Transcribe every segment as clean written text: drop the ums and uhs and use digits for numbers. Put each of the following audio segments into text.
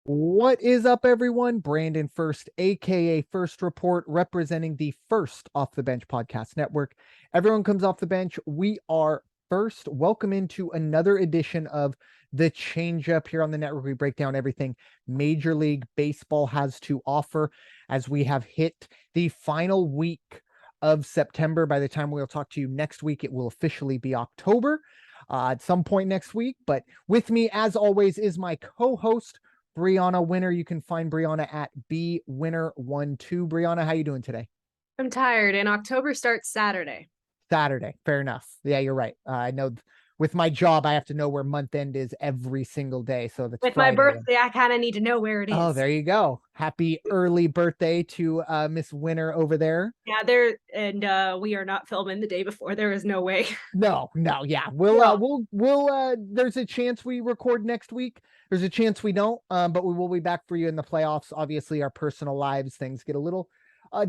What is up, everyone? Brandon Ferst, aka First Report, representing the First Off the Bench Podcast Network. Everyone comes off the bench. We are First. Welcome into another edition of the Changeup here on the network. We break down everything Major League Baseball has to offer as we have hit the final week of September. By the time we'll talk to you next week, it will officially be October at some point next week. But with me, as always, is my co-host, Bryanna Winner. You can find Bryanna at bwinner12. Bryanna, how you doing today? I'm tired, and October starts Saturday. Saturday. Fair enough. Yeah, you're right. I know with my job, I have to know where month end is every single day. So that's With Friday. my birthday, I kind of need to know where it is. Oh, there you go. Happy early birthday to Miss Winner over there. Yeah, we are not filming the day before. There is no way. No, yeah. We'll there's a chance we record next week. There's a chance we don't, but we will be back for you in the playoffs. Obviously, our personal lives, things get a little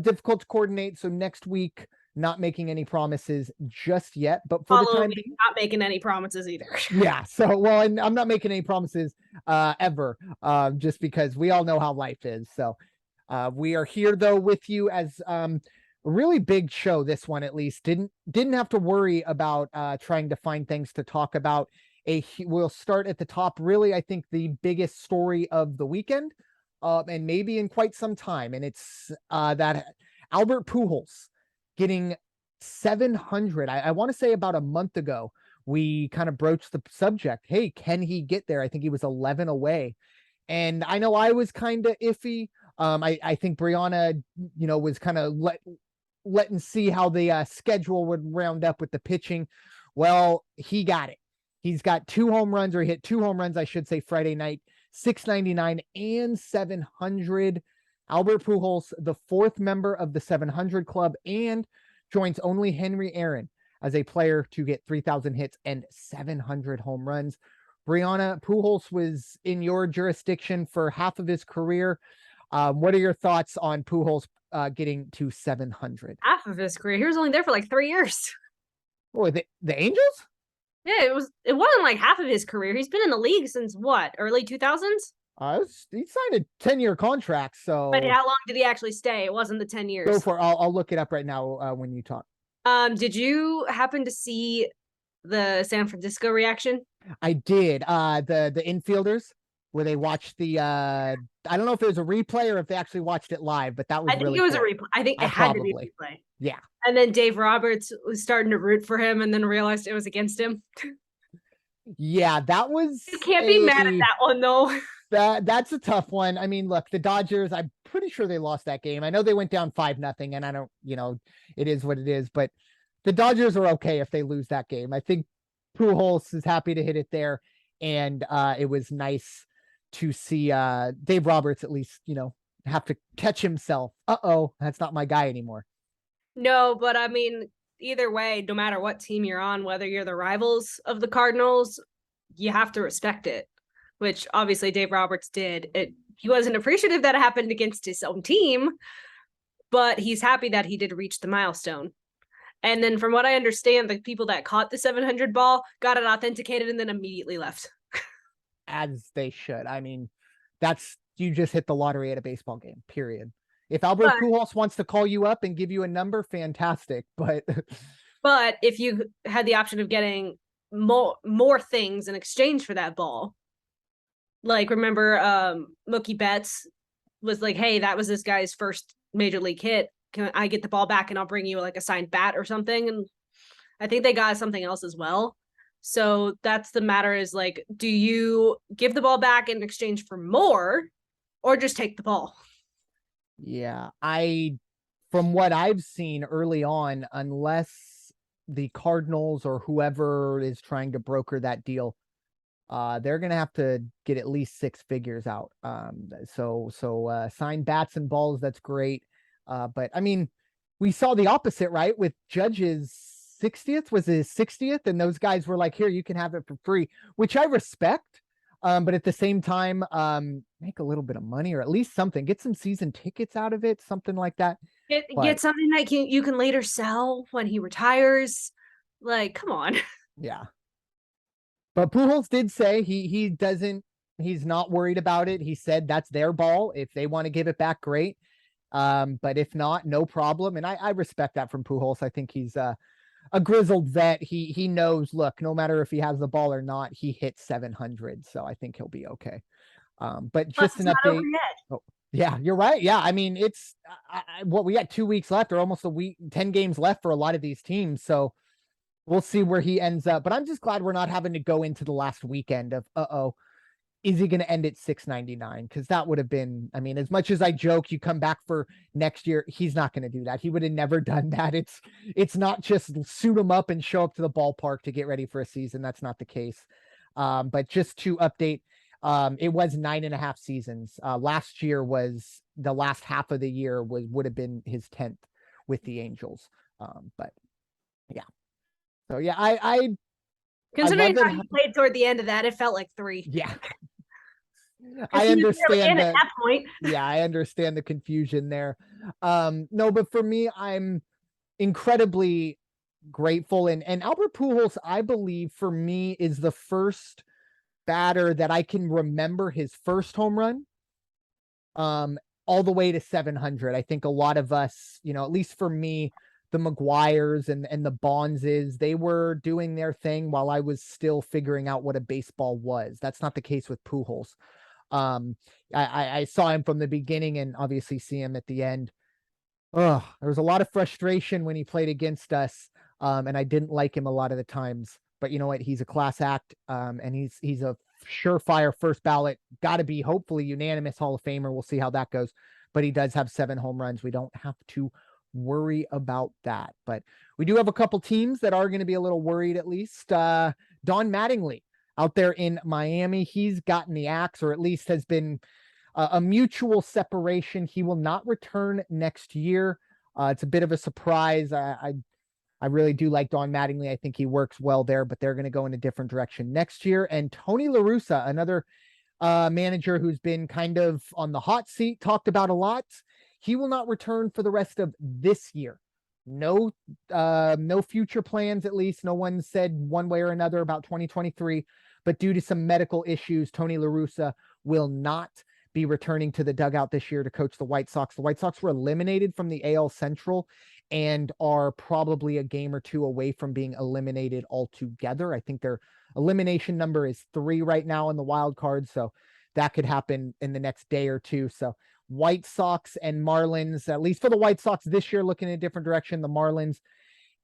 difficult to coordinate. So next week, not making any promises just yet, but for the time being, not making any promises either. Yeah. So, well, and I'm not making any promises ever, just because we all know how life is. So, we are here though with you as a really big show. This one at least didn't have to worry about trying to find things to talk about. We'll start at the top. Really, I think the biggest story of the weekend, and maybe in quite some time, and it's that Albert Pujols getting 700. I want to say about a month ago, we kind of broached the subject. Hey, can he get there? I think he was 11 away. And I know I was kind of iffy. I think Bryanna, was kind of letting see how the schedule would round up with the pitching. Well, he got it. He's got he hit 2 home runs, I should say, Friday night, 699 and 700. Albert Pujols, the 4th member of the 700 club, and joins only Henry Aaron as a player to get 3,000 hits and 700 home runs. Bryanna, Pujols was in your jurisdiction for half of his career. What are your thoughts on Pujols getting to 700? Half of his career. He was only there for like 3 years. Oh, the Angels? Yeah, it wasn't like half of his career. He's been in the league since what, early 2000s? He signed a 10-year contract, so. But how long did he actually stay? It wasn't the 10 years. Go for it. I'll look it up right now when you talk. Did you happen to see the San Francisco reaction? I did. The infielders where they watched the I don't know if it was a replay or if they actually watched it live, but that was really cool. I think it was a replay. I think it had to be a replay. Yeah. And then Dave Roberts was starting to root for him and then realized it was against him. Yeah, that was. You can't be mad at that one though. That's a tough one. I mean, look, the Dodgers, I'm pretty sure they lost that game. I know they went down 5-0, and I don't, it is what it is, but the Dodgers are okay if they lose that game. I think Pujols is happy to hit it there, and it was nice to see Dave Roberts at least, have to catch himself. Uh-oh, that's not my guy anymore. No, but I mean, either way, no matter what team you're on, whether you're the rivals of the Cardinals, you have to respect it, which obviously Dave Roberts did. He wasn't appreciative that it happened against his own team, but he's happy that he did reach the milestone. And then from what I understand, the people that caught the 700 ball got it authenticated and then immediately left. As they should. I mean, you just hit the lottery at a baseball game, period. If Albert Pujols wants to call you up and give you a number, fantastic. But if you had the option of getting more things in exchange for that ball, like remember Mookie Betts was like, hey, that was this guy's first major league hit. Can I get the ball back and I'll bring you like a signed bat or something? And I think they got something else as well. So that's the matter is like, do you give the ball back in exchange for more or just take the ball? Yeah, from what I've seen early on, unless the Cardinals or whoever is trying to broker that deal, they're going to have to get at least 6 figures out. So sign bats and balls. That's great. But I mean, we saw the opposite, right? With Judge's 60th was his 60th. And those guys were like, here, you can have it for free, which I respect. But at the same time, make a little bit of money or at least something, get some season tickets out of it, something like that. Get something that you can later sell when he retires. Like, come on. Yeah. But Pujols did say he doesn't He's not worried about it. He said that's their ball. If they want to give it back, great. But if not, no problem. And I respect that from Pujols. I think he's a grizzled vet. He knows, look, no matter if he has the ball or not, he hits 700. So I think he'll be okay. But just an update. Oh, yeah, you're right. Yeah. I mean, it's what we got 2 weeks left or almost a week, 10 games left for a lot of these teams. So we'll see where he ends up. But I'm just glad we're not having to go into the last weekend of, is he going to end at 699? Because that would have been, I mean, as much as I joke, you come back for next year, he's not going to do that. He would have never done that. It's not just suit him up and show up to the ballpark to get ready for a season. That's not the case. But just to update, it was 9.5 seasons. Last year was the last half of the year would have been his 10th with the Angels. But yeah. So yeah, I considering how he played toward the end of that, it felt like 3. Yeah. I understand that. At that point. Yeah, I understand the confusion there. No, but for me, I'm incredibly grateful. And Albert Pujols, I believe, for me, is the first batter that I can remember his first home run all the way to 700. I think a lot of us, at least for me, the McGuires and the Bondses, they were doing their thing while I was still figuring out what a baseball was. That's not the case with Pujols. I saw him from the beginning and obviously see him at the end. There was a lot of frustration when he played against us. And I didn't like him a lot of the times, but you know what? He's a class act. And he's a surefire first ballot, gotta be hopefully unanimous Hall of Famer. We'll see how that goes, but he does have 7 home runs. We don't have to worry about that, but we do have a couple teams that are going to be a little worried, at least. Don Mattingly out there in Miami, he's gotten the axe, or at least has been a mutual separation. He will not return next year. It's a bit of a surprise. I really do like Don Mattingly. I think he works well there, but they're going to go in a different direction next year. And Tony Larussa, another manager who's been kind of on the hot seat, talked about a lot. He will not return for the rest of this year. No future plans, at least. No one said one way or another about 2023, but due to some medical issues, Tony Larussa will not be returning to the dugout this year to coach the White Sox. The White Sox were eliminated from the AL Central and are probably a game or 2 away from being eliminated altogether. I think their elimination number is 3 right now in the wild card, so that could happen in the next day or 2. So White Sox and Marlins, at least for the White Sox this year, looking in a different direction. The Marlins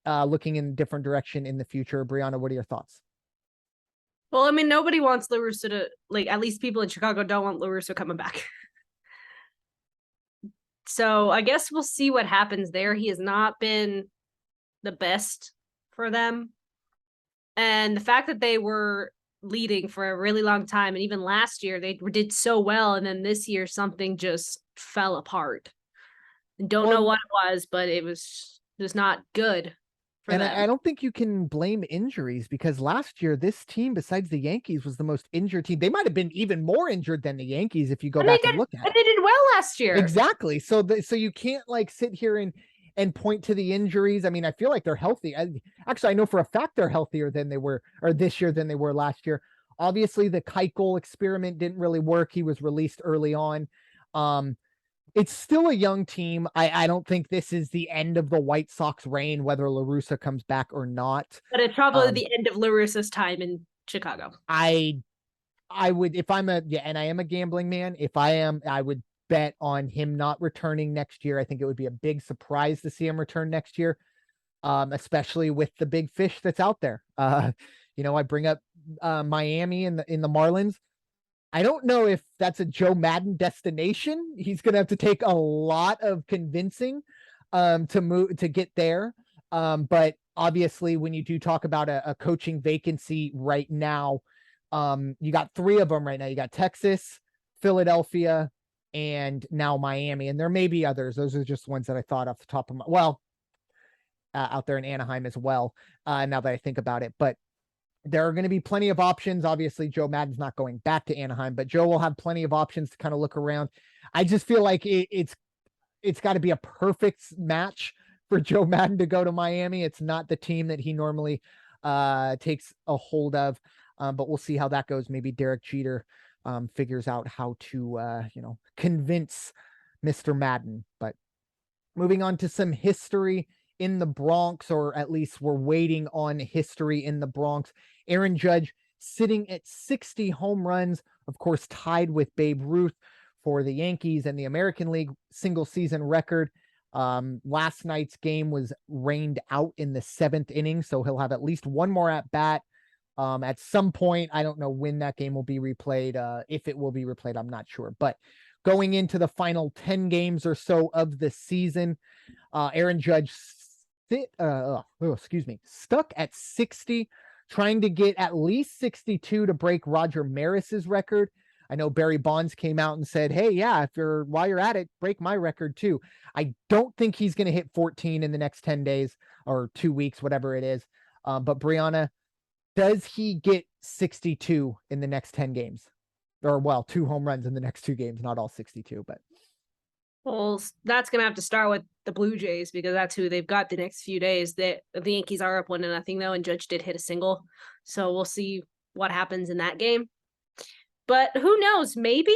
looking in a different direction in the future. Bryanna, what are your thoughts? Well, I mean, nobody wants Larussa to, at least people in Chicago don't want Larussa coming back. So I guess we'll see what happens there. He has not been the best for them. And the fact that they were leading for a really long time, and even last year they did so well, and then this year something just fell apart. Don't know what it was, but it was just not good for them. I don't think you can blame injuries, because last year this team, besides the Yankees, was the most injured team. They might have been even more injured than the Yankees if you go back and look at it. They did well last year. Exactly. So you can't sit here and point to the injuries. I mean, I feel like they're healthy. Actually, I know for a fact they're healthier than they were, or this year than they were last year. Obviously, the Keuchel experiment didn't really work. He was released early on. It's still a young team. I don't think this is the end of the White Sox reign, whether LaRussa comes back or not. But it's probably the end of LaRussa's time in Chicago. I would, if I'm and I am a gambling man, I would bet on him not returning next year. I think it would be a big surprise to see him return next year, especially with the big fish that's out there. I bring up Miami in the Marlins. I don't know if that's a Joe Madden destination. He's going to have to take a lot of convincing to get there. But obviously, when you do talk about a coaching vacancy right now, you got 3 of them right now. You got Texas, Philadelphia, and now Miami. And there may be others. Those are just ones that I thought off the top of my, out there in Anaheim as well, now that I think about it. But there are going to be plenty of options. Obviously, Joe Madden's not going back to Anaheim, but Joe will have plenty of options to kind of look around. I just feel like it's got to be a perfect match for Joe Madden to go to Miami. It's not the team that he normally takes a hold of, but we'll see how that goes. Maybe Derek Jeter figures out how to, convince Mr. Madden. But moving on to some history in the Bronx, or at least we're waiting on history in the Bronx. Aaron Judge sitting at 60 home runs, of course, tied with Babe Ruth for the Yankees and the American League single season record. Last night's game was rained out in the 7th inning, so he'll have at least one more at bat. At some point, I don't know when that game will be replayed. If it will be replayed, I'm not sure. But going into the final 10 games or so of the season, Aaron Judge stuck at 60, trying to get at least 62 to break Roger Maris's record. I know Barry Bonds came out and said, hey, yeah, while you're at it, break my record too. I don't think he's going to hit 14 in the next 10 days or 2 weeks, whatever it is. But Bryanna, does he get 62 in the next 10 games? Or, well, 2 home runs in the next 2 games, not all 62, but. Well, that's going to have to start with the Blue Jays because that's who they've got the next few days. The Yankees are up 1-0 though, and Judge did hit a single. So we'll see what happens in that game. But who knows? Maybe.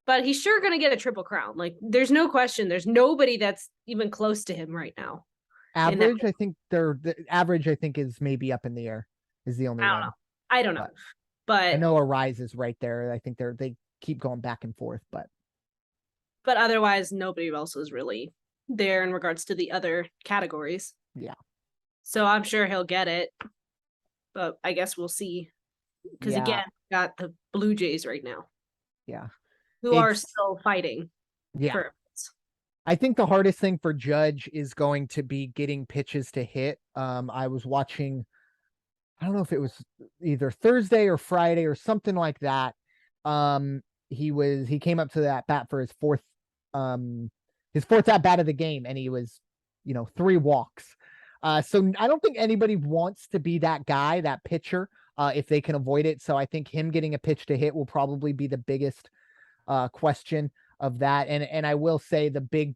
But he's sure going to get a triple crown. Like, there's no question. There's nobody that's even close to him right now. Average, I think the average, I think, is maybe up in the air. Is the only one. I don't know. But I know Arise is right there. I think they keep going back and forth, but otherwise nobody else is really there in regards to the other categories. Yeah. So I'm sure he'll get it. But I guess we'll see. Because again, we got the Blue Jays right now. Yeah. Who are still fighting. Yeah. For I think the hardest thing for Judge is going to be getting pitches to hit. I was watching, I don't know if it was either Thursday or Friday or something like that. He came up to that bat for his fourth at bat of the game, and he was, 3 walks. So I don't think anybody wants to be that guy, that pitcher, if they can avoid it. So I think him getting a pitch to hit will probably be the biggest question of that. And I will say the big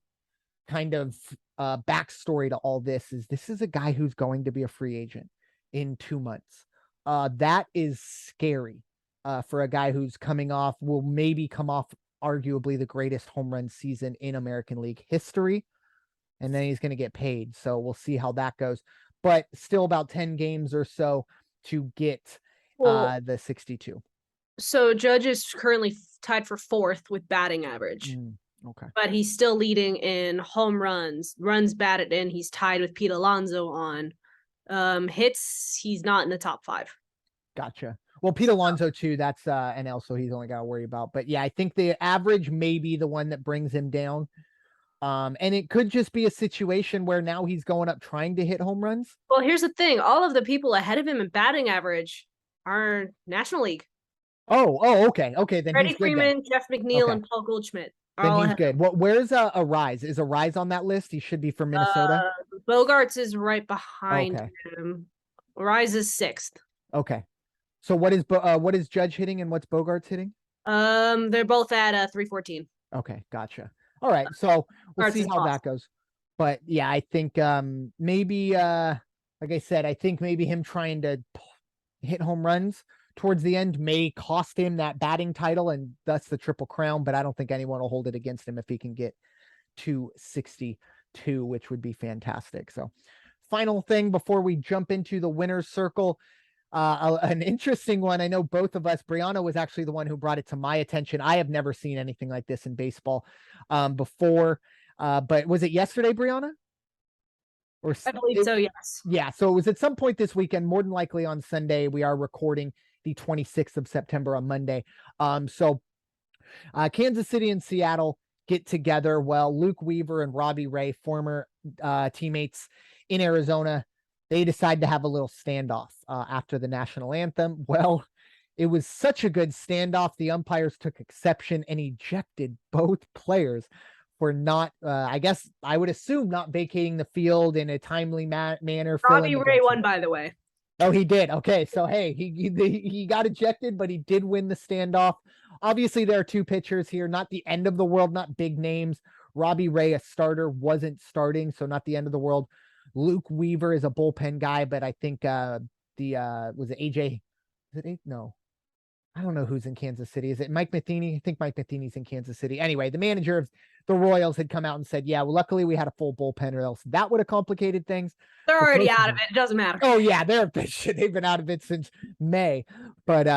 kind of backstory to all this is a guy who's going to be a free agent in 2 months. That is scary for a guy who's will maybe come off arguably the greatest home run season in American League history. And then he's going to get paid. So we'll see how that goes. But still about 10 games or so to get the 62. So Judge is currently tied for 4th with batting average. Okay. But he's still leading in home runs batted in. He's tied with Pete Alonso on hits. He's not in the top 5. Gotcha. Well, Pete Alonso too, that's NL, so he's only got to worry about. But yeah, I think the average may be the one that brings him down. And it could just be a situation where now he's going up trying to hit home runs. Well, here's the thing. All of the people ahead of him in batting average are National League. Oh, okay. Okay, then Freddie he's good Freeman, then. Jeff McNeil, Okay. and Paul Goldschmidt. Then he's good. Where's Arise? Is Arise on that list? He should be from Minnesota. Bogarts is right behind him. Arise is 6th. Okay. So what is Judge hitting and what's Bogarts hitting? They're both at 314. Okay, gotcha. All right, so we'll see how that goes. But yeah, I think maybe like I said, I think maybe him trying to hit home runs towards the end may cost him that batting title and thus the Triple Crown, but I don't think anyone will hold it against him if he can get to 62, which would be fantastic. So final thing before we jump into the winner's circle, an interesting one. I know both of us, Bryanna was actually the one who brought it to my attention. I have never seen anything like this in baseball before. But was it yesterday, Bryanna? I believe so, yes. Yeah, so it was at some point this weekend, more than likely on Sunday. We are recording the 26th of September on Monday. So Kansas City and Seattle get together. Well, Luke Weaver and Robbie Ray, former teammates in Arizona, they decide to have a little standoff after the national anthem. Well, it was such a good standoff. The umpires took exception and ejected both players for not, I guess I would assume, not vacating the field in a timely manner. Robbie Ray won, by the way. Oh, he did. Okay, so hey, he got ejected, but he did win the standoff. Obviously, there are 2 pitchers here, not the end of the world, not big names. Robbie Ray, a starter, wasn't starting, so not the end of the world. Luke Weaver is a bullpen guy, but I think was it AJ? Is it no? I don't know who's in Kansas City. Is it Mike Matheny? I think Mike Matheny's in Kansas City. Anyway, the manager of the Royals had come out and said, yeah, well, luckily we had a full bullpen or else that would have complicated things. They're But already both out of it. It doesn't matter. Oh yeah, they've been out of it since May. But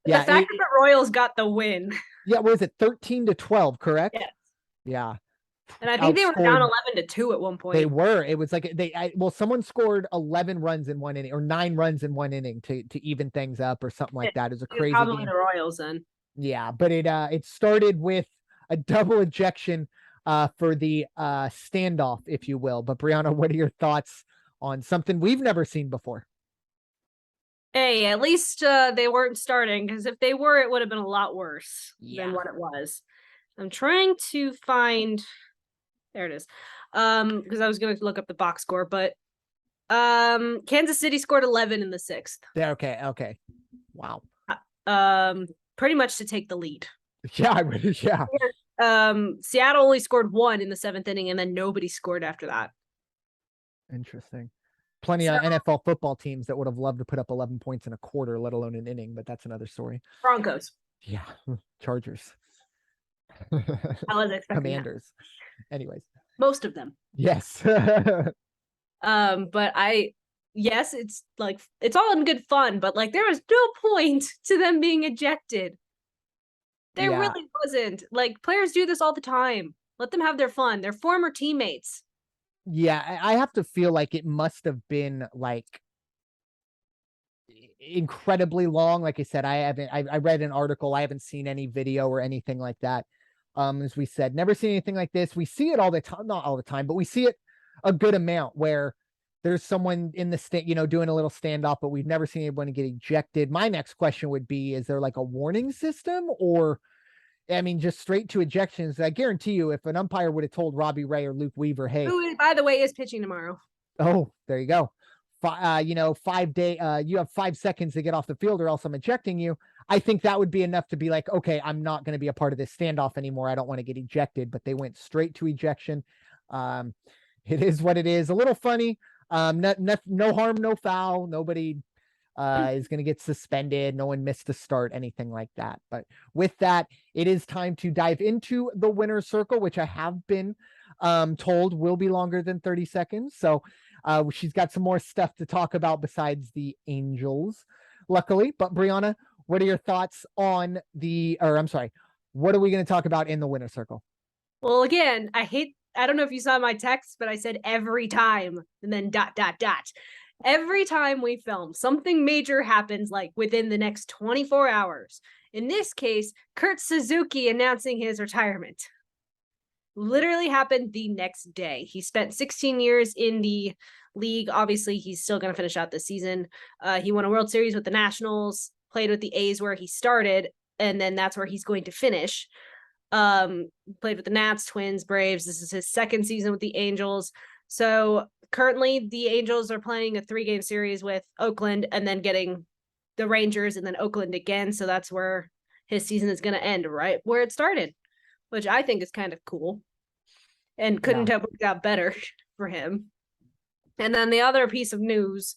The yeah, fact that the Royals got the win. yeah, what was it, 13-12, correct? Yes. Yeah. And I think they were Outscored- down 11-2 at one point. They were. It was like someone scored 11 runs in one inning or 9 runs in one inning to even things up or something like that. It was a crazy probably game. the Royals then. Yeah, but it started with a double ejection for the standoff, if you will. But Bryanna, what are your thoughts on something we've never seen before? Hey, at least they weren't starting, because if they were, it would have been a lot worse than what it was. I'm trying to find. There it is. Because I was going to look up the box score, but Kansas City scored 11 in the 6th. Yeah, okay. Wow. Pretty much to take the lead. Yeah, I would. Yeah. Seattle only scored 1 in the 7th inning, and then nobody scored after that. Interesting. Plenty of NFL football teams that would have loved to put up 11 points in a quarter, let alone an inning, but that's another story. Broncos. Yeah, Chargers. I was expecting Commanders. that. Anyways. Most of them. Yes. But yes, it's like, it's all in good fun, but like there was no point to them being ejected. There really wasn't. Like, players do this all the time. Let them have their fun. They're former teammates. Yeah, I have to feel like it must have been like incredibly long. Like I said, I read an article. I haven't seen any video or anything like that. As we said, never seen anything like this. We see it all the time, not all the time, but we see it a good amount where there's someone in the state, doing a little standoff, but we've never seen anyone get ejected. My next question would be, is there like a warning system, or I mean, just straight to ejections? I guarantee you, if an umpire would have told Robbie Ray or Luke Weaver, hey, who, by the way, is pitching tomorrow. Oh, there you go. 5 day, you have 5 seconds to get off the field or else I'm ejecting you. I think that would be enough to be like, okay, I'm not going to be a part of this standoff anymore. I don't want to get ejected, but they went straight to ejection. It is what it is. A little funny. No harm, no foul. Nobody is going to get suspended. No one missed a start, anything like that. But with that, it is time to dive into the winner's circle, which I have been told will be longer than 30 seconds. So she's got some more stuff to talk about besides the Angels, luckily. But Bryanna, what are your thoughts on what are we going to talk about in the winner's circle? Well, again, I don't know if you saw my text, but I said every time and then ... Every time we film, something major happens like within the next 24 hours. In this case, Kurt Suzuki announcing his retirement. Literally happened the next day. He spent 16 years in the league. Obviously, he's still going to finish out this season. He won a World Series with the Nationals, played with the A's where he started, and then that's where he's going to finish. Played with the Nats, Twins, Braves. This is his 2nd season with the Angels. So currently the Angels are playing a 3-game series with Oakland and then getting the Rangers and then Oakland again. So that's where his season is going to end, right where it started, which I think is kind of cool and couldn't have worked out better for him. And then the other piece of news,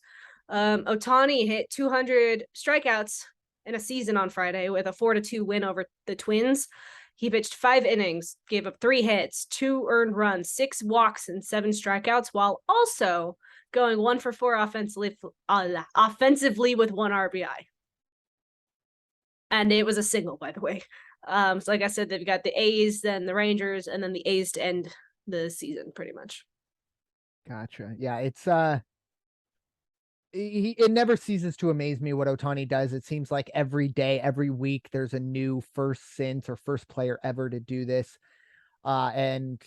Ohtani hit 200 strikeouts in a season on Friday with a 4-2 win over the Twins. He pitched 5 innings, gave up 3 hits, 2 earned runs, 6 walks, and 7 strikeouts, while also going 1 for 4 offensively with 1 RBI. And it was a single, by the way. So like I said, they've got the A's, then the Rangers, and then the A's to end the season, pretty much. Gotcha. Yeah, it's it never ceases to amaze me what Ohtani does. It seems like every day, every week, there's a new first player ever to do this. And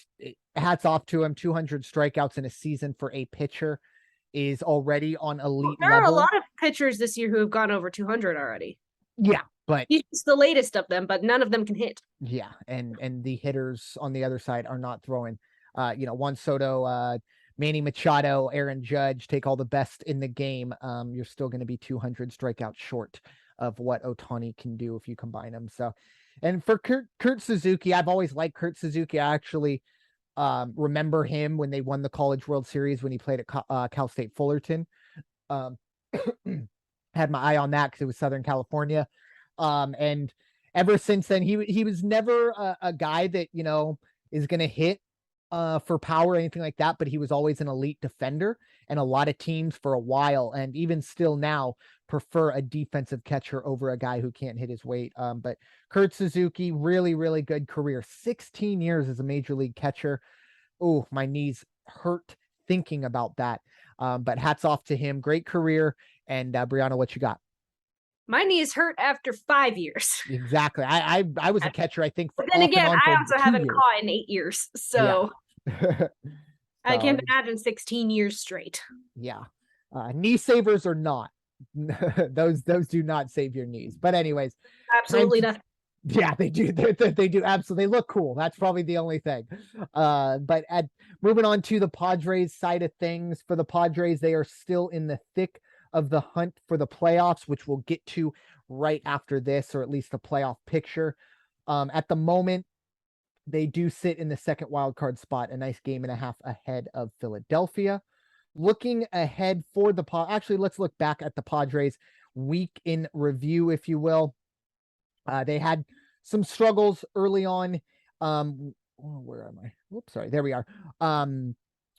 hats off to him. 200 strikeouts in a season for a pitcher is already on elite there level. There are a lot of pitchers this year who have gone over 200 already. Yeah, but he's the latest of them, but none of them can hit. Yeah, and the hitters on the other side are not throwing. Juan Soto, Manny Machado, Aaron Judge, take all the best in the game. You're still going to be 200 strikeouts short of what Ohtani can do if you combine them. So, and for Kurt Suzuki, I've always liked Kurt Suzuki. I actually remember him when they won the College World Series when he played at Cal State Fullerton. Had my eye on that because it was Southern California. And ever since then, he was never a guy that, you know, is going to hit for power or anything like that, but he was always an elite defender, and a lot of teams for a while, and even still now, prefer a defensive catcher over a guy who can't hit his weight. But Kurt Suzuki, really, really good career. 16 years as a major league catcher. Oh, my knees hurt thinking about that. But hats off to him. Great career. And Bryanna, what you got? My knees hurt after 5 years. Exactly. I was a catcher, I think, for But then off again, and on for I also 2 haven't years. caught in 8 years. So Yeah. I can't So, imagine 16 years straight. yeah. Knee savers or not. those do not save your knees. But anyways, Absolutely nothing. yeah, they do. They do absolutely. They look cool. That's probably the only thing. But moving on to the Padres side of things, for the Padres, they are still in the thick of the hunt for the playoffs, which we'll get to right after this, or at least the playoff picture. At the moment, they do sit in the second wild card spot, a nice game and a half ahead of Philadelphia. Looking ahead for the actually, let's look back at the Padres week in review, if you will. They had some struggles early on. Where am I? Oops, sorry. There we are.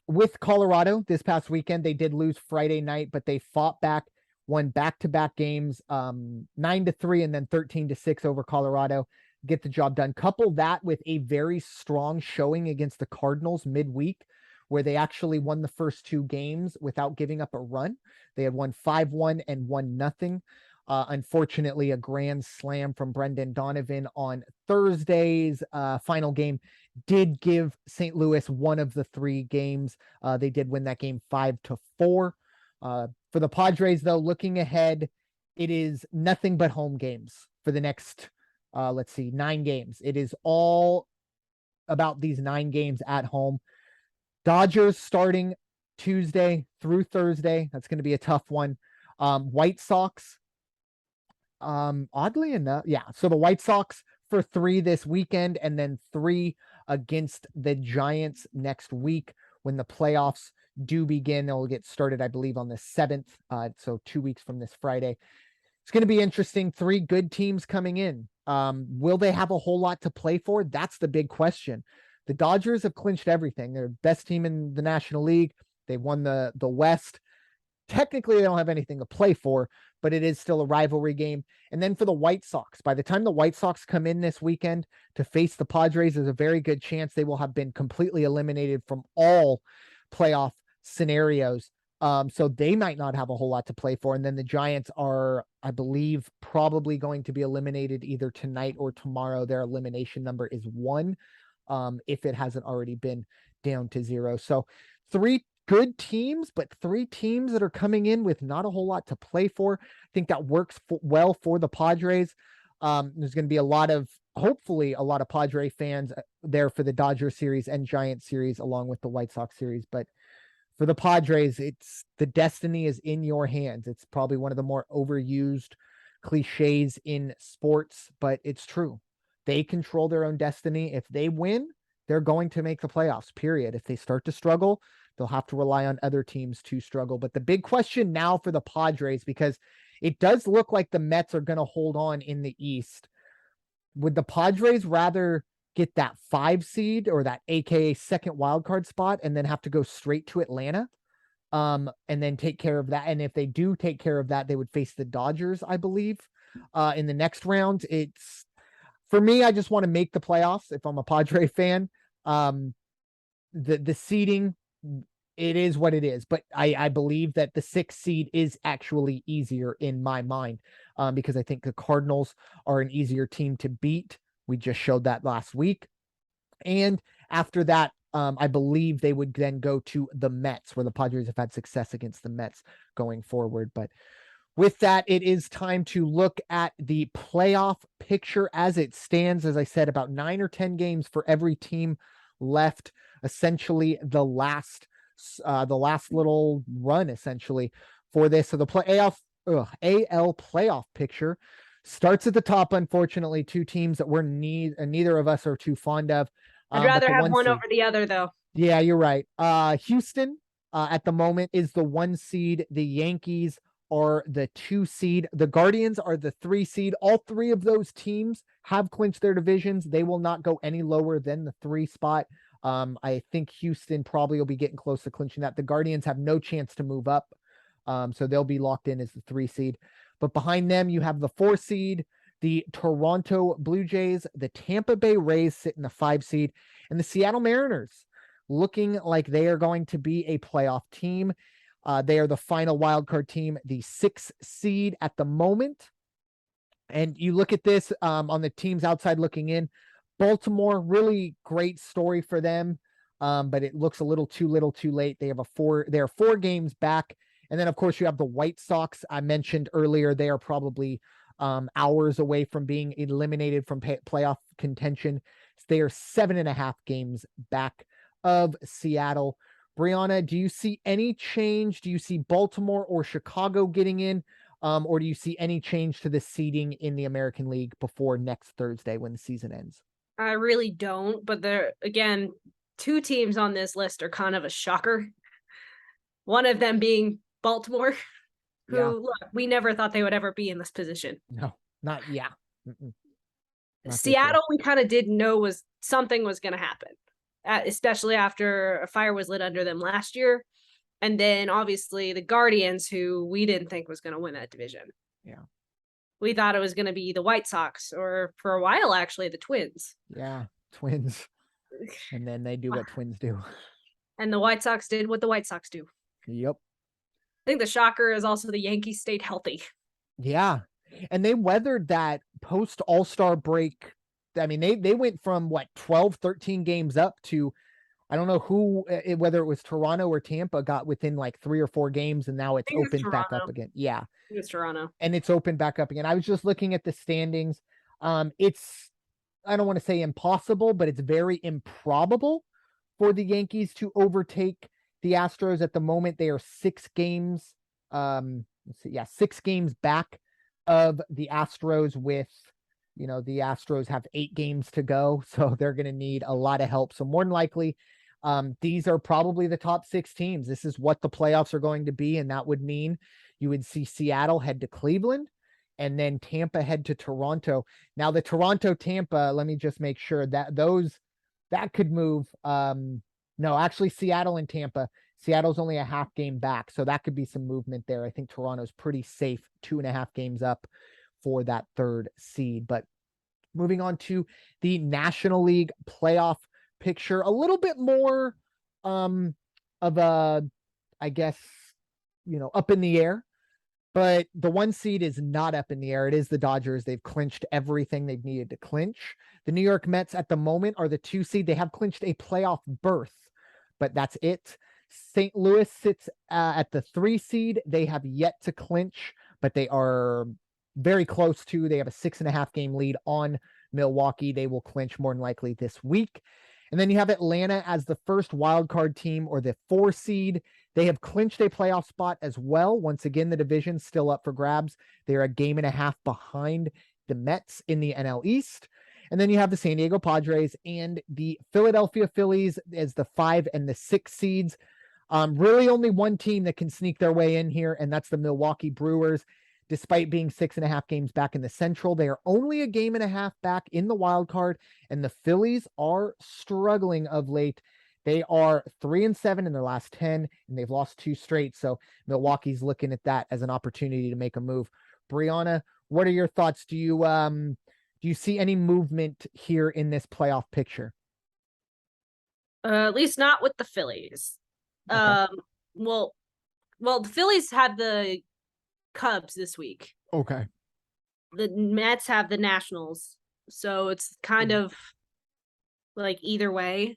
With Colorado this past weekend, they did lose Friday night, but they fought back, won back-to-back games, 9-3 and then 13-6 over Colorado. Get the job done. Couple that with a very strong showing against the Cardinals midweek, where they actually won the first 2 games without giving up a run. They had won 5-1 and 1-0. Unfortunately, a grand slam from Brendan Donovan on Thursday's final game did give St. Louis one of the 3 games. They did win that game 5-4. For the Padres, though, looking ahead, it is nothing but home games for the next, 9 games. It is all about these 9 games at home. Dodgers starting Tuesday through Thursday. That's going to be a tough one. White Sox, oddly enough, yeah. So the White Sox for 3 this weekend, and then 3 against the Giants next week when the playoffs do begin. They'll get started, I believe, on the 7th. So 2 weeks from this Friday. It's going to be interesting. 3 good teams coming in. Will they have a whole lot to play for? That's the big question. The Dodgers have clinched everything. They're best team in the National League. They won the West. Technically, they don't have anything to play for, but it is still a rivalry game. And then for the White Sox, by the time the White Sox come in this weekend to face the Padres, there's a very good chance they will have been completely eliminated from all playoff scenarios. So they might not have a whole lot to play for. And then the Giants are, I believe, probably going to be eliminated either tonight or tomorrow. Their elimination number is 1, if it hasn't already been down to 0. So 3 good teams, but 3 teams that are coming in with not a whole lot to play for. I think that works well for the Padres. There's going to be hopefully a lot of Padre fans there for the Dodger series and Giant series, along with the White Sox series. But for the Padres, it's the destiny is in your hands. It's probably one of the more overused cliches in sports, but it's true. They control their own destiny. If they win, they're going to make the playoffs, period. If they start to struggle, they'll have to rely on other teams to struggle. But the big question now for the Padres, because it does look like the Mets are going to hold on in the East. Would the Padres rather get that 5 seed or that AKA second wildcard spot and then have to go straight to Atlanta? And then take care of that. And if they do take care of that, they would face the Dodgers, I believe, in the next round. It's, for me, I just want to make the playoffs if I'm a Padre fan. The seeding, it is what it is, but I believe that the 6th seed is actually easier in my mind, because I think the Cardinals are an easier team to beat. We just showed that last week. And after that, I believe they would then go to the Mets, where the Padres have had success against the Mets going forward. But with that, it is time to look at the playoff picture as it stands. As I said, about 9 or 10 games for every team left. Essentially, the last little run, essentially, for this. So the AL playoff picture starts at the top. Unfortunately, 2 teams that neither of us are too fond of. I'd rather have one over the other, though. Yeah, you're right. Houston, at the moment, is the 1 seed. The Yankees are the 2 seed. The Guardians are the 3 seed. All 3 of those teams have clinched their divisions. They will not go any lower than the 3 spot. I think Houston probably will be getting close to clinching that. The Guardians have no chance to move up. So they'll be locked in as the 3 seed. But behind them, you have the 4 seed, the Toronto Blue Jays, the Tampa Bay Rays sit in the 5 seed, and the Seattle Mariners looking like they are going to be a playoff team. They are the final wildcard team, the 6 seed at the moment. And you look at this on the teams outside looking in. Baltimore, really great story for them, but it looks a little too late. They are 4 games back. And then, of course, you have the White Sox. I mentioned earlier, they are probably hours away from being eliminated from playoff contention. They are 7.5 games back of Seattle. Bryanna, do you see any change? Do you see Baltimore or Chicago getting in? Or do you see any change to the seeding in the American League before next Thursday when the season ends? I really don't, but there again, 2 teams on this list are kind of a shocker. One of them being Baltimore, who look, we never thought they would ever be in this position. No, not Seattle, we kind of didn't know something was going to happen, especially after a fire was lit under them last year. And then obviously the Guardians, who we didn't think was going to win that division. Yeah. We thought it was going to be the White Sox, or for a while, actually, the Twins. Yeah, Twins. And then they do what Twins do. And the White Sox did what the White Sox do. Yep. I think the shocker is also the Yankees stayed healthy. Yeah. And they weathered that post All-Star break. I mean, they went from 12, 13 games up to, I don't know whether it was Toronto or Tampa got within 3 or 4 games, and now it's opened back up again. Yeah. It's Toronto. And it's opened back up again. I was just looking at the standings. It's, I don't want to say impossible, but it's very improbable for the Yankees to overtake the Astros at the moment. They are 6 games. 6 games back of the Astros with, the Astros have 8 games to go. So they're going to need a lot of help. So more than likely, these are probably the top 6 teams. This is what the playoffs are going to be. And that would mean you would see Seattle head to Cleveland and then Tampa head to Toronto. Now the Toronto Tampa, let me just make sure that that could move. No, actually Seattle and Tampa. Seattle's only a half game back. So that could be some movement there. I think Toronto's pretty safe, 2.5 games up for that 3rd seed. But moving on to the National League playoff picture, a little bit more of a, I guess, up in the air. But the 1 seed is not up in the air. It is the Dodgers. They've clinched everything they've needed to clinch. The New York Mets at the moment are the 2 seed. They have clinched a playoff berth, but that's it. St. Louis sits at the 3 seed. They have yet to clinch, but they are very close to. They have a 6.5 game lead on Milwaukee. They will clinch more than likely this week. And then you have Atlanta as the first wild card team, or the 4 seed. They have clinched a playoff spot as well. Once again, the division's still up for grabs. They're a 1.5 games behind the Mets in the NL East. And then you have the San Diego Padres and the Philadelphia Phillies as the 5 and the 6 seeds. Really only one team that can sneak their way in here, and that's the Milwaukee Brewers. Despite being 6.5 games back in the Central, they are only a 1.5 games back in the wild card, and the Phillies are struggling of late. They are 3-7 in their last 10, and they've lost 2 straight. So Milwaukee's looking at that as an opportunity to make a move. Bryanna, what are your thoughts? Do you see any movement here in this playoff picture? At least not with the Phillies. Okay. Well, the Phillies have the Cubs this week. Okay. The Mets have the Nationals. So it's kind of like either way.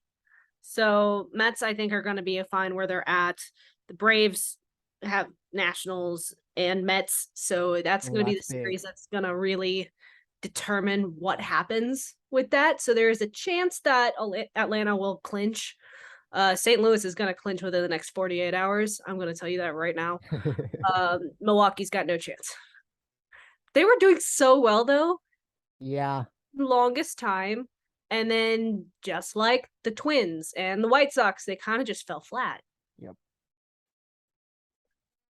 So Mets, I think, are going to be fine where they're at. The Braves have Nationals and Mets. So that's going to be the series that's going to really determine what happens with that. So there is a chance that Atlanta will clinch. St. Louis is going to clinch within the next 48 hours. I'm going to tell you that right now. Milwaukee's got no chance. They were doing so well, though. Yeah. Longest time. And then just like the Twins and the White Sox, they kind of just fell flat. Yep.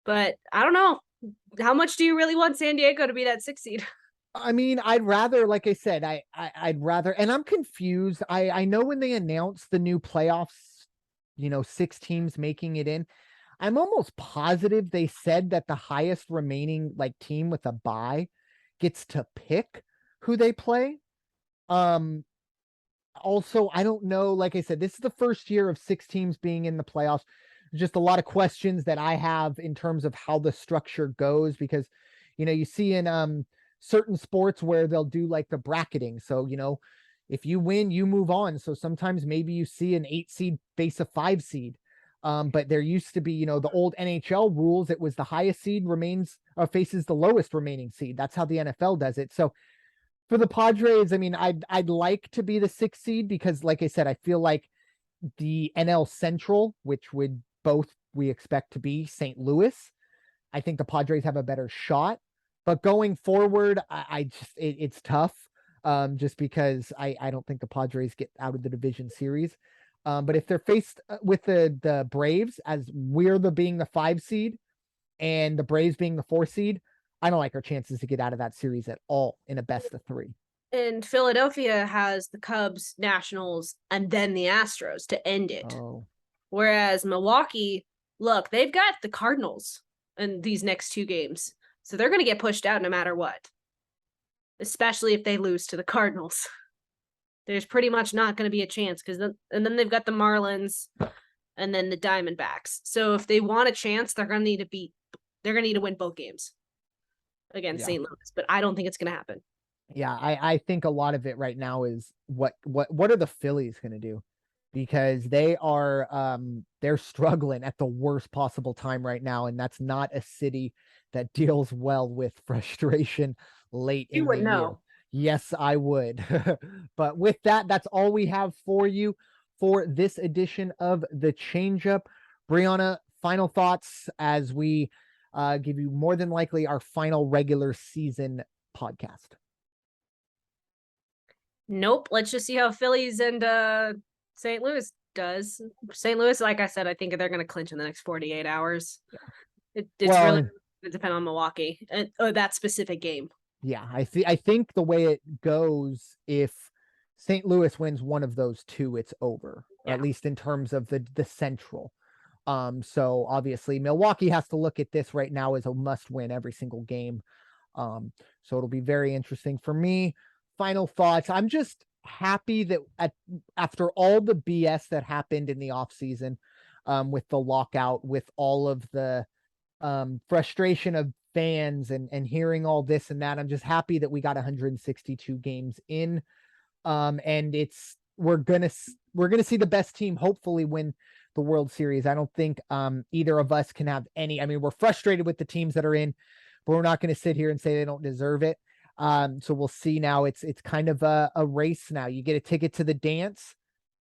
But I don't know. How much do you really want San Diego to be that 6 seed? I mean, I'd rather, like I said, I'd rather, and I'm confused. I know when they announced the new playoffs, 6 teams making it in, I'm almost positive they said that the highest remaining like team with a bye gets to pick who they play. Also, I don't know, like I said, this is the first year of 6 teams being in the playoffs. Just a lot of questions that I have in terms of how the structure goes, because you see in certain sports where they'll do like the bracketing. So, if you win, you move on. So sometimes maybe you see an 8 seed face a 5 seed. But there used to be, the old NHL rules. It was the highest seed remains faces the lowest remaining seed. That's how the NFL does it. So for the Padres, I mean, I'd like to be the 6th seed because, like I said, I feel like the NL Central, which would both we expect to be St. Louis, I think the Padres have a better shot. But going forward, I just it's tough. Just because I don't think the Padres get out of the division series. But if they're faced with the Braves, as we're being the 5 seed and the Braves being the 4 seed, I don't like our chances to get out of that series at all in a best of 3. And Philadelphia has the Cubs, Nationals, and then the Astros to end it. Oh. Whereas Milwaukee, look, they've got the Cardinals in these next 2 games. So they're going to get pushed out no matter what, especially if they lose to the Cardinals. There's pretty much not going to be a chance and then they've got the Marlins and then the Diamondbacks. So if they want a chance, they're going to need to win both games against St. Louis, but I don't think it's going to happen. Yeah, I think a lot of it right now is what are the Phillies going to do? Because they're struggling at the worst possible time right now, and that's not a city that deals well with frustration late in the year. Yes, I would. But with that, that's all we have for you for this edition of the Changeup. Bryanna, final thoughts as we give you more than likely our final regular season podcast. Nope. Let's just see how Phillies and St. Louis does. St. Louis, like I said, I think they're going to clinch in the next 48 hours. It's really going to depend on Milwaukee and that specific game. Yeah, I think the way it goes, if St. Louis wins one of those 2, it's over, at least in terms of the Central. So obviously Milwaukee has to look at this right now as a must win every single game. So it'll be very interesting for me. Final thoughts. I'm just happy that after all the BS that happened in the offseason, with the lockout, with all of the frustration of fans and hearing all this and that, I'm just happy that we got 162 games in. And we're gonna see the best team hopefully win the World Series. I don't think either of us can have any. I mean, we're frustrated with the teams that are in, but we're not going to sit here and say they don't deserve it. So we'll see now. It's kind of a race now. You get a ticket to the dance.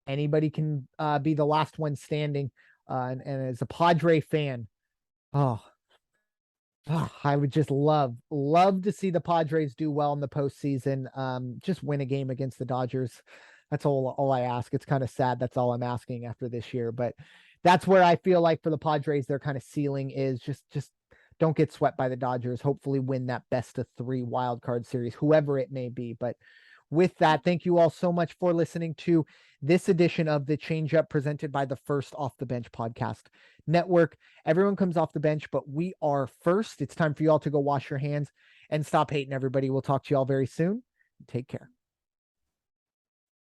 Anybody can be the last one standing. And as a Padre fan, I would just love to see the Padres do well in the postseason. Just win a game against the Dodgers. That's all I ask. It's kind of sad. That's all I'm asking after this year, but that's where I feel like for the Padres, their kind of ceiling is just don't get swept by the Dodgers. Hopefully win that best of 3 wild card series, whoever it may be. But with that, thank you all so much for listening to this edition of the Changeup presented by the First Off the Bench podcast network. Everyone comes off the bench, but we are first. It's time for you all to go wash your hands and stop hating everybody. We'll talk to you all very soon. Take care.